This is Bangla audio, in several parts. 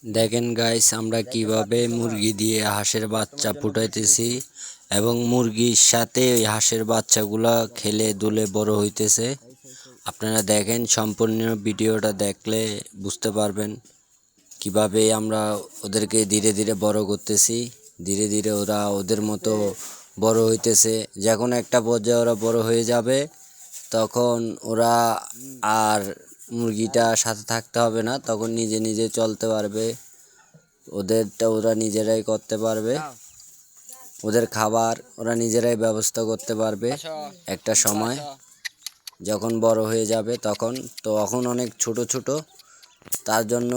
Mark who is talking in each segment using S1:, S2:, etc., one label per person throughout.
S1: দেখেন গাইস, আমরা কিভাবে মুরগি দিয়ে হাঁসের বাচ্চা ফুটাইতেছি এবং মুরগির সাথে ওই হাঁসের বাচ্চাগুলা খেলে দুলে বড় হইতেছে। আপনারা দেখেন, সম্পূর্ণ ভিডিওটা দেখলে বুঝতে পারবেন কিভাবে আমরা ওদেরকে ধীরে ধীরে বড় করতেছি। ধীরে ধীরে ওরা ওদের মতো বড় হইতেছে। যখন একটা পর্যায়ে ওরা বড় হয়ে যাবে, তখন ওরা আর মুরগিটা সাথে থাকতে হবে না, তখন নিজে নিজে চলতে পারবে। ওদেরটা ওরা নিজেরাই করতে পারবে, ওদের খাবার ওরা নিজেরাই ব্যবস্থা করতে পারবে। একটা সময় যখন বড় হয়ে যাবে তখন অনেক ছোট ছোট, তার জন্য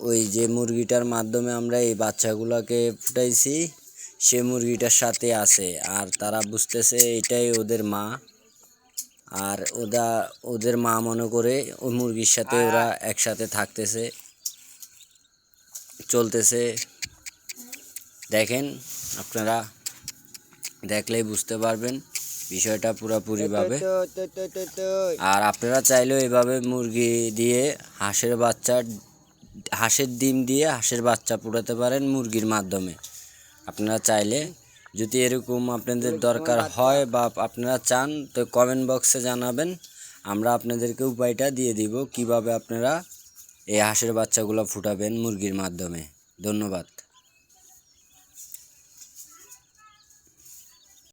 S1: ওই যে মুরগিটার মাধ্যমে আমরা এই বাচ্চাগুলোকে ফুটাইছি, সে মুরগিটার সাথে আছে। আর তারা বুঝতেছে এটাই ওদের মা, আর ওদের মা মনে করে ওই মুরগির সাথে ওরা একসাথে থাকতেছে, চলতেছে। দেখেন, আপনারা দেখলেই বুঝতে পারবেন বিষয়টা পুরোপুরিভাবে। আর আপনারা চাইলেও এভাবে মুরগি দিয়ে হাঁসের ডিম দিয়ে হাঁসের বাচ্চা ফুটাতে পারেন মুরগির মাধ্যমে। আপনারা চাইলে, যদি এরকম আপনাদের দরকার হয় বা আপনারা চান, তো কমেন্ট বক্সে জানাবেন, আমরা আপনাদেরকে উপায়টা দিয়ে দিব কিভাবে আপনারা এই হাঁসের বাচ্চাগুলো ফুটাবেন মুরগির মাধ্যমে। ধন্যবাদ।